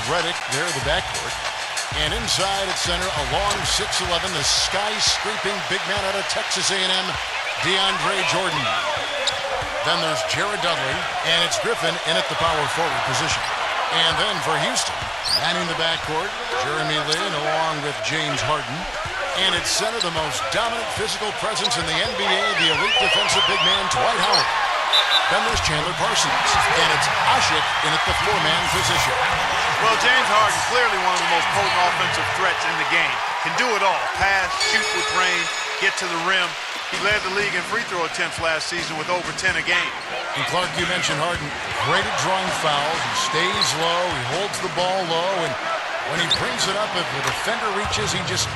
Redick there in the backcourt. And inside at center, a long 6'11", the skyscraping big man out of Texas A&M, DeAndre Jordan. Then there's Jared Dudley, and it's Griffin in at the power forward position. And then for Houston, manning the backcourt, Jeremy Lin along with James Harden. And at center, the most dominant physical presence in the NBA, the elite defensive big man, Dwight Howard. Then there's Chandler Parsons, and it's Asik in at the four-man position. Well, James Harden, clearly one of the most potent offensive threats in the game. Can do it all. Pass, shoot with range, get to the rim. He led the league in free throw attempts last season with over 10 a game. And Clark, you mentioned Harden, great at drawing fouls. He stays low, he holds the ball low, and when he brings it up, if the defender reaches, he just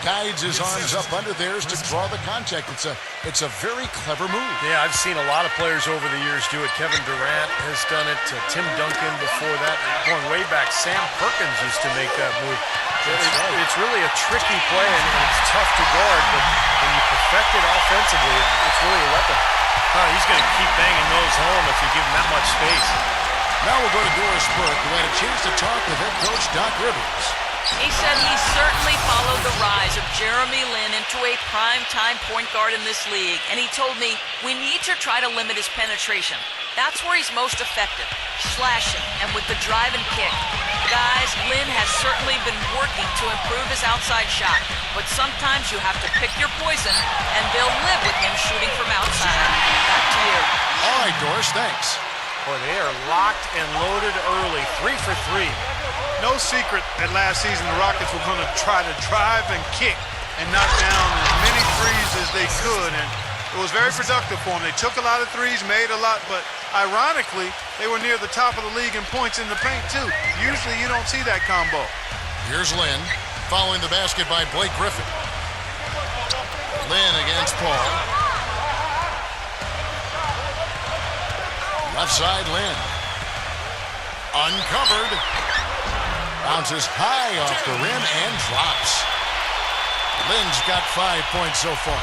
guides his arms up under theirs to draw the contact. It's a very clever move. Yeah, I've seen a lot of players over the years do it. Kevin Durant has done it. Tim Duncan before that. Going way back, Sam Perkins used to make that move. It's really a tricky play, and it's tough to guard, but when you perfect it offensively, it's really a weapon. Oh, he's going to keep banging those home if you give him that much space. Now we'll go to Doris Burke, who had a chance to talk with head coach Doc Rivers. He said he certainly followed the rise of Jeremy Lin into a prime-time point guard in this league, and he told me, we need to try to limit his penetration. That's where he's most effective, slashing and with the drive and kick. Guys, Lin has certainly been working to improve his outside shot, but sometimes you have to pick your poison, and they'll live with him shooting from outside. Back to you. All right, Doris, thanks. Boy, they are locked and loaded early, 3 for 3. No secret that last season the Rockets were going to try to drive and kick and knock down as many threes as they could, and it was very productive for them. They took a lot of threes, made a lot, but ironically, they were near the top of the league in points in the paint, too. Usually you don't see that combo. Here's Lin, following the basket by Blake Griffin. Lin against Paul. Left side, Lin. Uncovered. Bounces high off the rim and drops. Lin's got 5 points so far.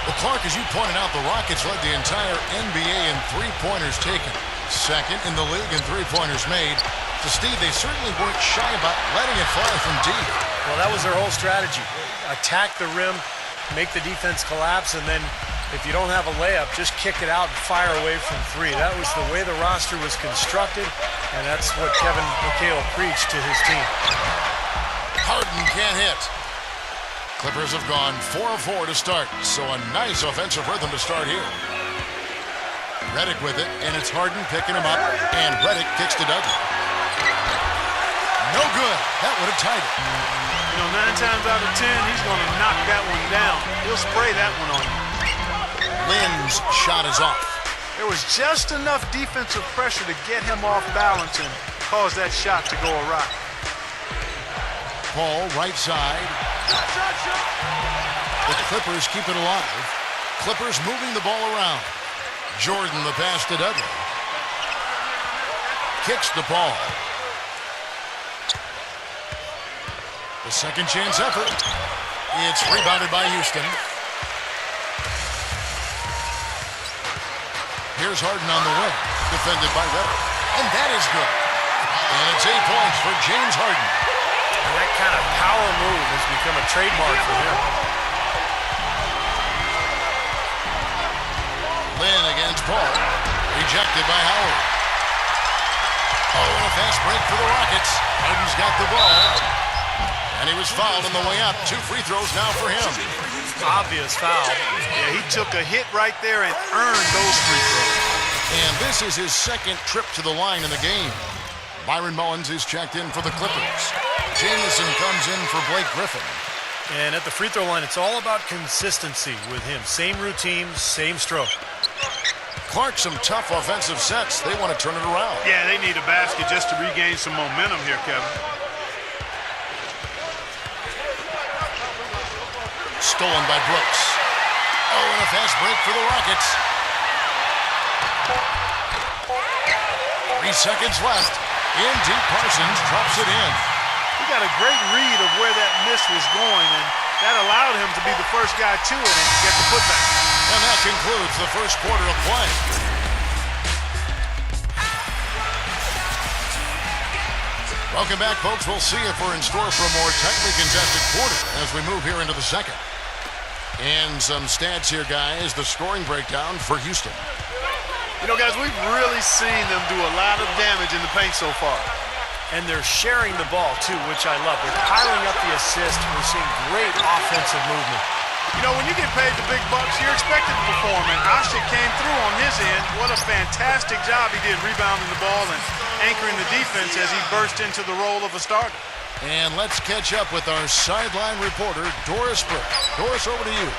Well, Clark, as you pointed out, the Rockets led the entire NBA in three-pointers taken. Second in the league in three-pointers made. So, Steve, they certainly weren't shy about letting it fly from deep. Well, that was their whole strategy. Attack the rim, make the defense collapse, and then if you don't have a layup, just kick it out and fire away from three. That was the way the roster was constructed, and that's what Kevin McHale preached to his team. Harden can't hit. Clippers have gone 4 of 4 to start, so a nice offensive rhythm to start here. Redick with it, and it's Harden picking him up, and Redick kicks to Dudley. No good. That would have tied it. You know, 9 times out of 10, he's going to knock that one down. He'll spray that one on you. Lin's shot is off. There was just enough defensive pressure to get him off balance and cause that shot to go awry. Paul, right side. The Clippers keep it alive. Clippers moving the ball around. Jordan, the pass to Dudley. Kicks the ball. The second chance effort. It's rebounded by Houston. Here's Harden on the wing, defended by Redick. And that is good. And it's 8 points for James Harden. And that kind of power move has become a trademark for him. Lin against Paul. Rejected by Howard. Oh, and a fast break for the Rockets. Harden's got the ball. And he was fouled on the way up. 2 free throws now for him. Obvious foul. Yeah, he took a hit right there and earned those free throws. And this is his second trip to the line in the game. Byron Mullins is checked in for the Clippers. Jamison comes in for Blake Griffin. And at the free throw line, it's all about consistency with him. Same routine, same stroke. Clark, some tough offensive sets. They want to turn it around. Yeah, they need a basket just to regain some momentum here, Kevin. Stolen by Brooks. Oh, and a fast break for the Rockets. 3 seconds left. In deep, Parsons drops it in. He got a great read of where that miss was going, and that allowed him to be the first guy to it and get the putback. And that concludes the first quarter of play. Welcome back, folks. We'll see if we're in store for a more tightly contested quarter as we move here into the second. And some stats here, guys. The scoring breakdown for Houston. You know, guys, we've really seen them do a lot of damage in the paint so far. And they're sharing the ball, too, which I love. They're piling up the assist. We're seeing great offensive movement. You know, when you get paid the big bucks, you're expected to perform, and Asik came through on his end. What a fantastic job he did rebounding the ball and anchoring the defense as he burst into the role of a starter. And let's catch up with our sideline reporter, Doris Brooks. Doris, over to you.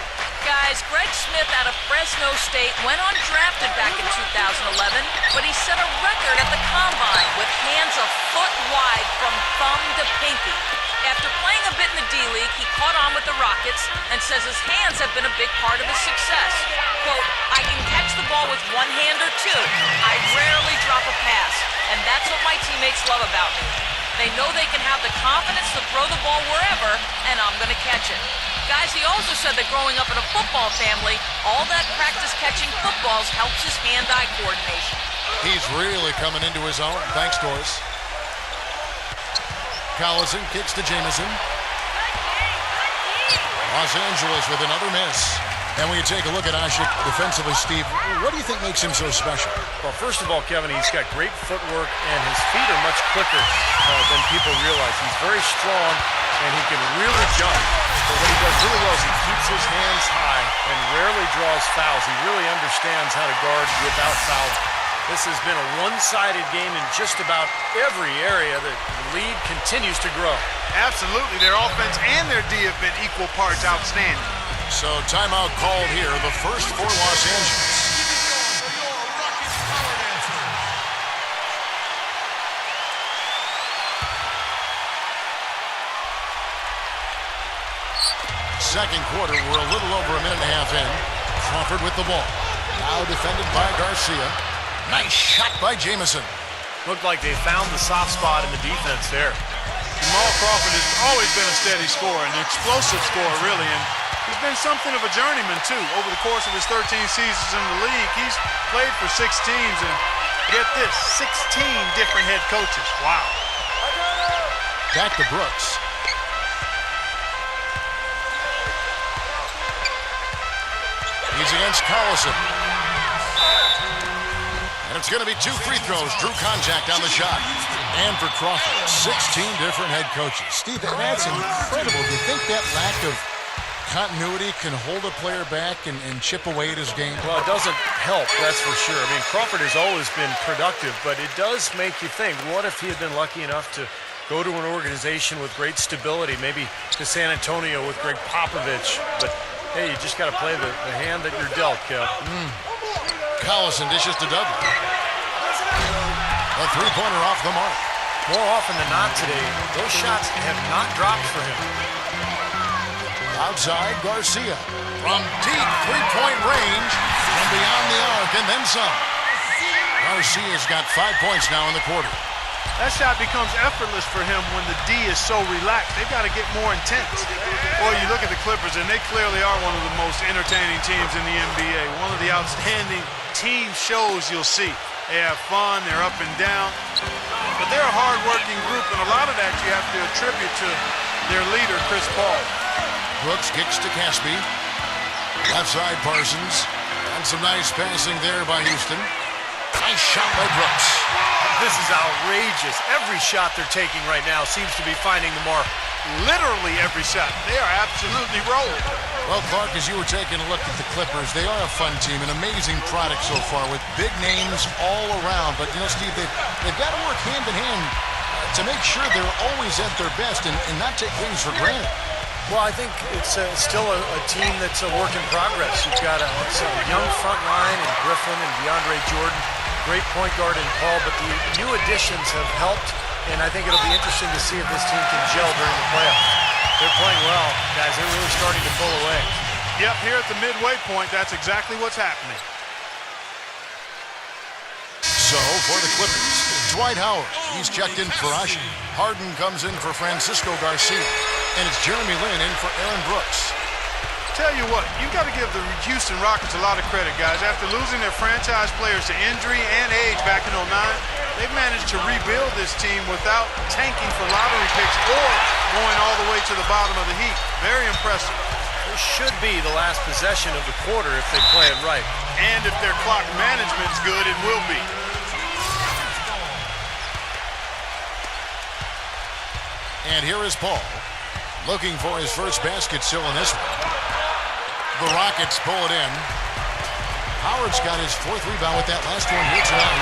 Guys, Greg Smith out of Fresno State went undrafted back in 2011, but he set a record at the Combine with hands a foot wide from thumb to pinky. After playing a bit in the D-League, he caught on with the Rockets and says his hands have been a big part of his success. Quote, I can catch the ball with one hand or two. I rarely drop a pass, and that's what my teammates love about me. They know they can have the confidence to throw the ball wherever, and I'm going to catch it. Guys, he also said that growing up in a football family, all that practice catching footballs helps his hand-eye coordination. He's really coming into his own. Thanks, Doris. Collison kicks to Jamison. Los Angeles with another miss. And when you take a look at Asik defensively, Steve, what do you think makes him so special? Well, first of all, Kevin, he's got great footwork, and his feet are much quicker than people realize. He's very strong, and he can really jump. But what he does really well is he keeps his hands high and rarely draws fouls. He really understands how to guard without fouling. This has been a one-sided game in just about every area. The lead continues to grow. Absolutely. Their offense and their D have been equal parts outstanding. So timeout called here, the first for Los Angeles. Second quarter, we're a little over a minute and a half in. Crawford with the ball. Now defended by Garcia. Nice shot by Jamison. Looked like they found the soft spot in the defense there. Jamal Crawford has always been a steady scorer, an explosive scorer, really, and he's been something of a journeyman, too. Over the course of his 13 seasons in the league, he's played for 6 teams, and get this, 16 different head coaches. Wow. Back to Brooks. He's against Collison. And it's going to be 2 free throws. Drew contact on the shot. And for Crawford, 16 different head coaches. Steve, that's incredible. Do you think that lack of continuity can hold a player back and chip away at his game? Well, it doesn't help, that's for sure. I mean, Crawford has always been productive, but it does make you think, what if he had been lucky enough to go to an organization with great stability, maybe to San Antonio with Greg Popovich, but hey, you just got to play the hand that you're dealt, Kev. Collison dishes to Dudley. A three-pointer off the mark. More often than not today, those shots have not dropped for him. Outside, Garcia. From deep three-point range, from beyond the arc, and then some. Garcia's got 5 points now in the quarter. That shot becomes effortless for him when the D is so relaxed. They've got to get more intense. Boy, you look at the Clippers, and they clearly are one of the most entertaining teams in the NBA. One of the outstanding team shows you'll see. They have fun, they're up and down. But they're a hard-working group, and a lot of that you have to attribute to their leader, Chris Paul. Brooks kicks to Caspi. Left side, Parsons. And some nice passing there by Houston. Nice shot by Brooks. This is outrageous. Every shot they're taking right now seems to be finding the mark. Literally every shot. They are absolutely rolling. Well, Clark, as you were taking a look at the Clippers, they are a fun team, an amazing product so far with big names all around. But, you know, Steve, they've got to work hand in hand to make sure they're always at their best and not take things for granted. Well, I think it's still a team that's a work in progress. You've got a young front line in Griffin and DeAndre Jordan. Great point guard in Paul, but the new additions have helped, and I think it'll be interesting to see if this team can gel during the playoffs. They're playing well, guys. They're really starting to pull away. Yep, here at the midway point, that's exactly what's happening. So, for the Clippers, Dwight Howard. He's checked in for Asik. Harden comes in for Francisco Garcia. And it's Jeremy Lin in for Aaron Brooks. Tell you what, you've got to give the Houston Rockets a lot of credit, guys. After losing their franchise players to injury and age back in 09, they've managed to rebuild this team without tanking for lottery picks or going all the way to the bottom of the heap. Very impressive. This should be the last possession of the quarter if they play it right. And if their clock management's good, it will be. And here is Paul, looking for his first basket still in this one. The Rockets pull it in. Howard's got his 4th rebound with that last one here tonight.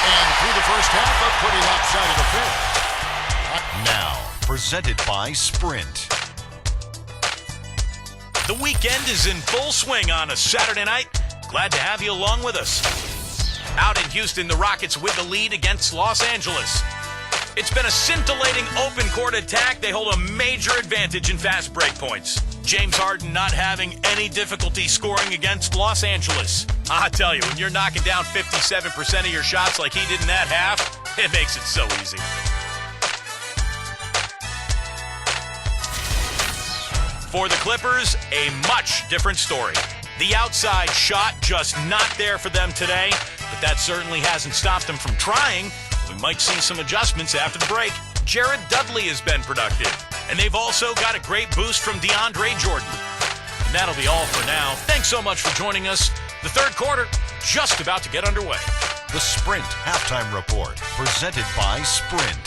And through the first half, a pretty lopsided affair. Now, presented by Sprint. The weekend is in full swing on a Saturday night. Glad to have you along with us. Out in Houston, the Rockets with the lead against Los Angeles. It's been a scintillating open court attack. They hold a major advantage in fast break points. James Harden not having any difficulty scoring against Los Angeles. I tell you, when you're knocking down 57% of your shots like he did in that half, it makes it so easy. For the Clippers, a much different story. The outside shot just not there for them today, but that certainly hasn't stopped them from trying. We might see some adjustments after the break. Jared Dudley has been productive, and they've also got a great boost from DeAndre Jordan. And that'll be all for now. Thanks so much for joining us. The third quarter just about to get underway. The Sprint Halftime Report, presented by Sprint.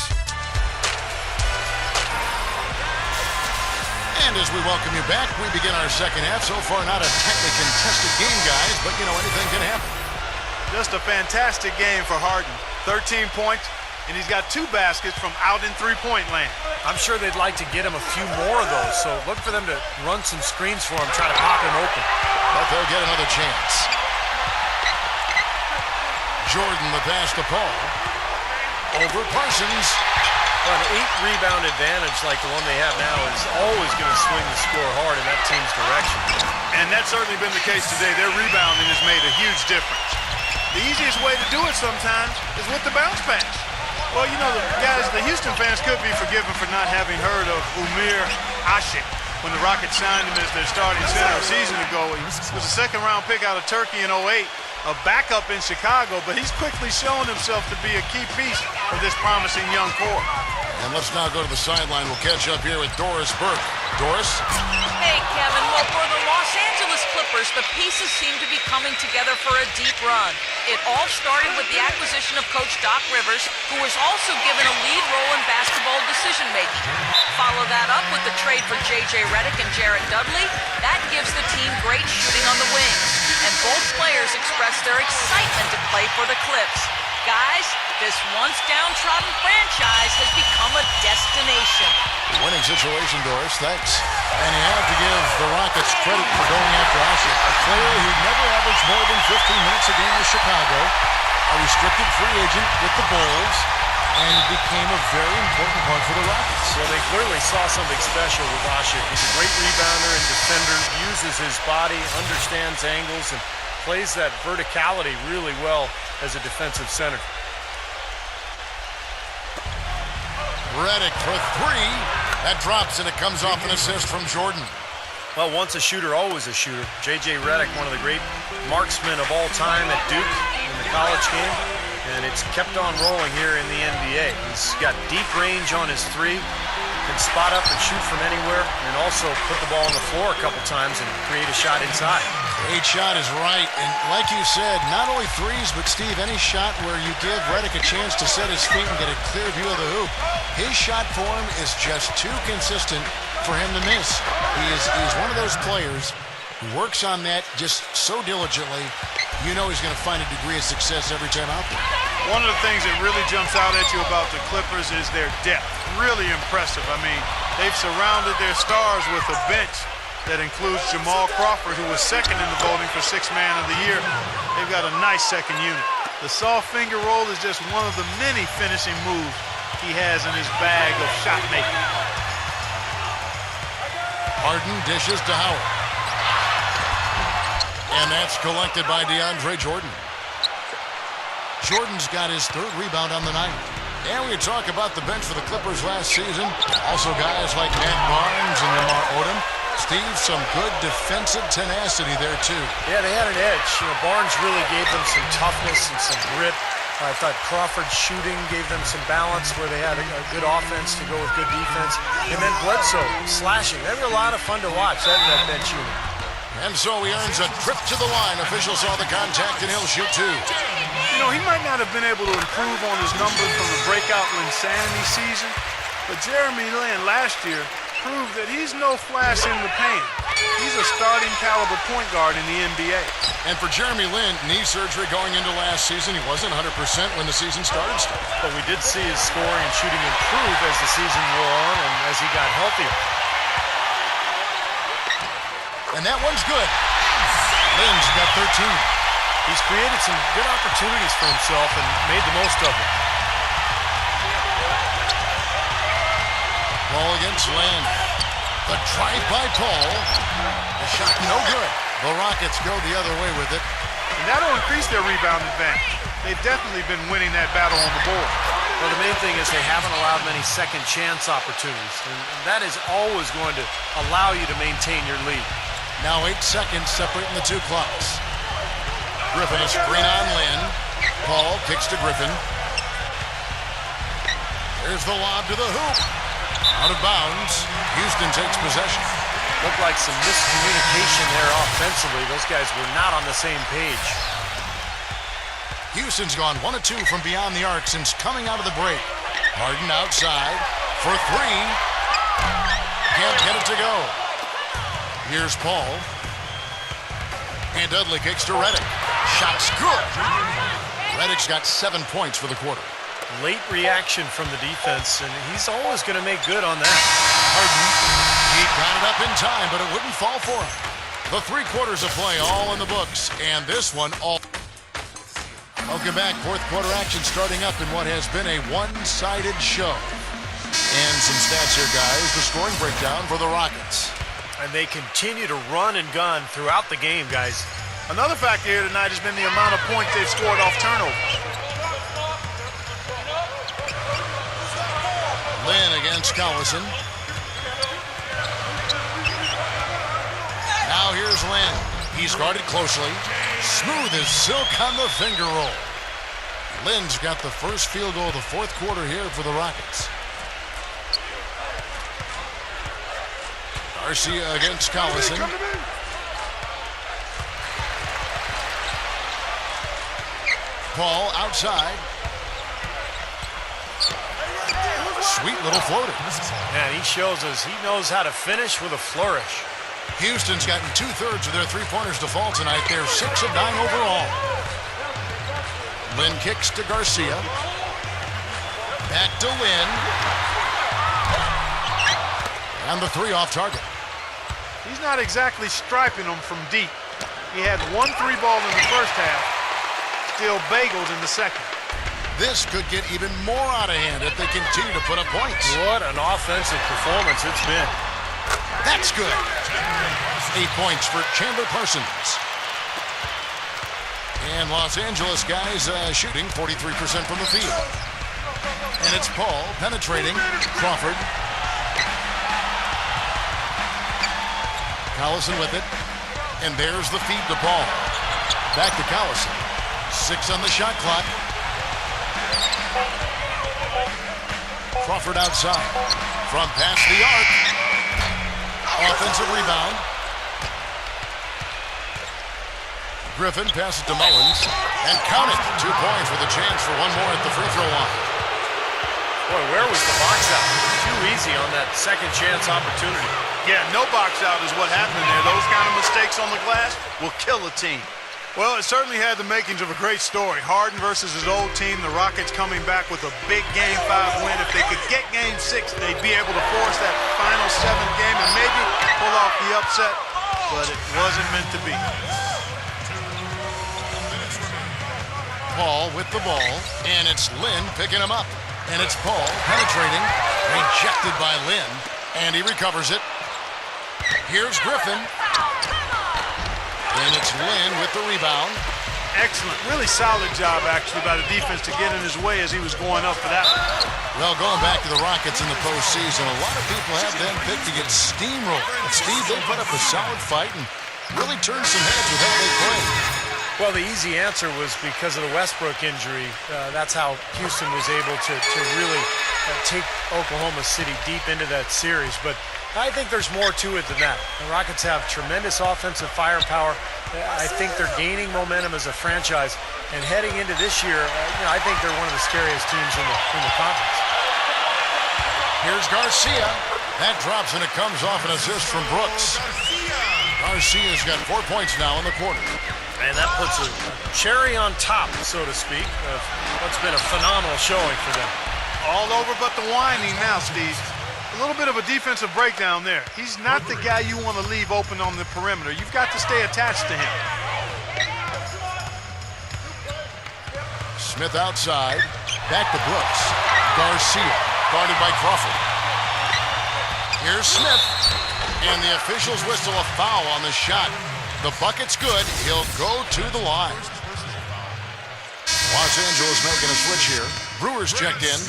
And as we welcome you back, we begin our second half. So far, not a tightly contested game, guys, but, anything can happen. Just a fantastic game for Harden. 13 points, and he's got 2 baskets from out in three-point land. I'm sure they'd like to get him a few more of those, so look for them to run some screens for him, try to pop him open. But they'll get another chance. Jordan, the pass to Paul. Over Parsons. Well, an 8-rebound advantage like the one they have now is always going to swing the score hard in that team's direction. And that's certainly been the case today. Their rebounding has made a huge difference. The easiest way to do it sometimes is with the bounce pass. Well, the Houston fans could be forgiven for not having heard of Umir Ashik when the Rockets signed him as their starting center a season ago. He was a second-round pick out of Turkey in 08, a backup in Chicago, but he's quickly shown himself to be a key piece of this promising young core. And let's now go to the sideline. We'll catch up here with Doris Burke. Doris? Hey, Kevin. Well, for the Los Angeles Clippers, the pieces seem to be coming together for a deep run. It all started with the acquisition of Coach Doc Rivers, who was also given a lead role in basketball decision-making. Follow that up with the trade for J.J. Redick and Jared Dudley. That gives the team great shooting on the wings. And both players expressed their excitement to play for the Clips. Guys, this once downtrodden franchise has become a destination. Winning situation, Doris. Thanks. And you have to give the Rockets credit for going after Ashik, a player who never averaged more than 15 minutes a game with Chicago, a restricted free agent with the Bulls, and became a very important part for the Rockets. Well, they clearly saw something special with Ashik. He's a great rebounder and defender, uses his body, understands angles, and plays that verticality really well as a defensive center. Redick for 3. That drops, and it comes off an assist from Jordan. Well, once a shooter, always a shooter. J.J. Redick, one of the great marksmen of all time at Duke in the college game, and it's kept on rolling here in the NBA. He's got deep range on his 3, can spot up and shoot from anywhere, and also put the ball on the floor a couple times and create a shot inside. Great shot is right, and like you said, not only threes, but Steve, any shot where you give Redick a chance to set his feet and get a clear view of the hoop, his shot form is just too consistent for him to miss. He's one of those players who works on that just so diligently, he's going to find a degree of success every time out there. One of the things that really jumps out at you about the Clippers is their depth. Really impressive. I mean, they've surrounded their stars with a bench that includes Jamal Crawford, who was second in the voting for Sixth Man of the Year. They've got a nice second unit. The soft finger roll is just one of the many finishing moves he has in his bag of shot making. Harden dishes to Howard. And that's collected by DeAndre Jordan. Jordan's got his 3rd rebound on the night. And we talk about the bench for the Clippers last season. Also guys like Matt Barnes and Lamar Odom. Steve, some good defensive tenacity there, too. Yeah, they had an edge. Barnes really gave them some toughness and some grit. I thought Crawford's shooting gave them some balance where they had a good offense to go with good defense. And then Bledsoe slashing. They were a lot of fun to watch, that bench unit. And so he earns a trip to the line. Officials saw the contact, and he'll shoot two. You know, he might not have been able to improve on his numbers from the breakout Linsanity season, but Jeremy Lin last year proved that he's no flash in the paint. He's a starting caliber point guard in the NBA. And for Jeremy Lin, knee surgery going into last season, he wasn't 100% when the season started. But we did see his scoring and shooting improve as the season wore on and as he got healthier. And that one's good. Lin's got 13. He's created some good opportunities for himself and made the most of them. Ball against Lin. The drive by Paul. The shot no good. The Rockets go the other way with it. And that'll increase their rebound advantage. They've definitely been winning that battle on the board. Well, the main thing is they haven't allowed many second chance opportunities. And that is always going to allow you to maintain your lead. Now 8 seconds separating the two clocks. Griffin a screen on Lin. Paul kicks to Griffin. There's the lob to the hoop. Out of bounds. Houston takes possession. Looked like some miscommunication there offensively. Those guys were not on the same page. Houston's gone 1 of 2 from beyond the arc since coming out of the break. Harden outside for 3. Can't get it to go. Here's Paul. And Dudley kicks to Redick. Shot's good. Redick's got 7 points for the quarter. Late reaction from the defense, and he's always going to make good on that. Harden. He got it up in time, but it wouldn't fall for him. The 3 quarters of play all in the books, and this one all. Welcome back. 4th quarter action starting up in what has been a one-sided show. And some stats here, guys. The scoring breakdown for the Rockets. And they continue to run and gun throughout the game, guys. Another factor here tonight has been the amount of points they've scored off turnovers. Lin against Collison. Now here's Lin. He's guarded closely. Smooth as silk on the finger roll. Lin's got the first field goal of the 4th quarter here for the Rockets. Garcia against Collison. Paul outside. Sweet little floater. Man, he shows us he knows how to finish with a flourish. Houston's gotten 2/3 of their three-pointers to fall tonight. They're 6 of 9 overall. Lin kicks to Garcia. Back to Lin. And the 3 off target. He's not exactly striping them from deep. He had 1 3-ball in the first half, still bageled in the second. This could get even more out of hand if they continue to put up points. What an offensive performance it's been. That's good. 8 points for Chandler Parsons. And Los Angeles guys shooting 43% from the field. And it's Paul penetrating. Crawford. Collison with it. And there's the feed to Paul. Back to Collison. 6 on the shot clock. Crawford outside. From past the arc. Offensive rebound. Griffin passes to Mullins. And count it. 2 points with a chance for 1 more at the free throw line. Boy, where was the box out? Too easy on that second chance opportunity. Yeah, no box out is what happened there. Those kind of mistakes on the glass will kill a team. Well, it certainly had the makings of a great story. Harden versus his old team, the Rockets coming back with a big Game 5 win. If they could get Game 6, they'd be able to force that final 7th game and maybe pull off the upset, but it wasn't meant to be. Paul with the ball, and it's Lin picking him up. And it's Paul penetrating, rejected by Lin, and he recovers it. Here's Griffin. And it's Lin with the rebound. excellent, really solid job, actually, by the defense to get in his way as he was going up for that one. Well, going back to the Rockets in the postseason, a lot of people have them picked to get steamrolled. But Steve, they put up a solid fight and really turned some heads with how they played. Well, the easy answer was because of the Westbrook injury. That's how Houston was able to really take Oklahoma City deep into that series. But I think there's more to it than that. The Rockets have tremendous offensive firepower. I think they're gaining momentum as a franchise. And heading into this year, I think they're one of the scariest teams in the conference. Here's Garcia. That drops and it comes off an assist from Brooks. Garcia's got 4 points now in the quarter. And that puts a cherry on top, so to speak, of what's been a phenomenal showing for them. All over but the whining now, Steve. A little bit of a defensive breakdown there. He's not the guy you want to leave open on the perimeter. You've got to stay attached to him. Smith outside. Back to Brooks. Garcia guarded by Crawford. Here's Smith. And the officials whistle a foul on the shot. The bucket's good. He'll go to the line. Los Angeles making a switch here. Brewers checked in.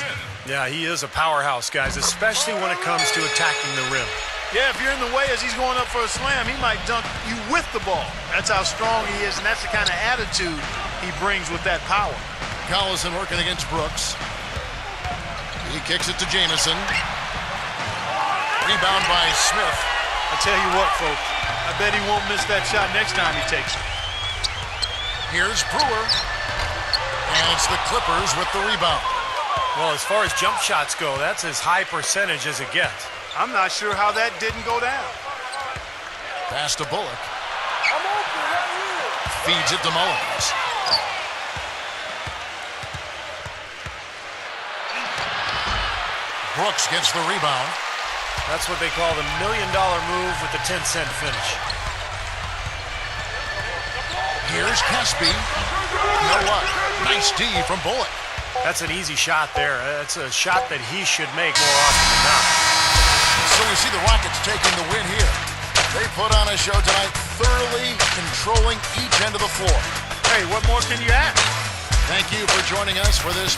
Yeah, he is a powerhouse, guys, especially when it comes to attacking the rim. Yeah, if you're in the way as he's going up for a slam, he might dunk you with the ball. That's how strong he is, and that's the kind of attitude he brings with that power. Collison working against Brooks. He kicks it to Jamison. Rebound by Smith. I tell you what, folks, I bet he won't miss that shot next time he takes it. Here's Brewer. And it's the Clippers with the rebound. Well, as far as jump shots go, that's as high percentage as it gets. I'm not sure how that didn't go down. Pass to Bullock. Feeds it to Mullins. Brooks gets the rebound. That's what they call the $1 million move with the 10-cent finish. Here's Caspi. You know what? Nice D from Bullock. That's an easy shot there. That's a shot that he should make more often than not. So we see the Rockets taking the win here. They put on a show tonight, thoroughly controlling each end of the floor. Hey, what more can you ask? Thank you for joining us for this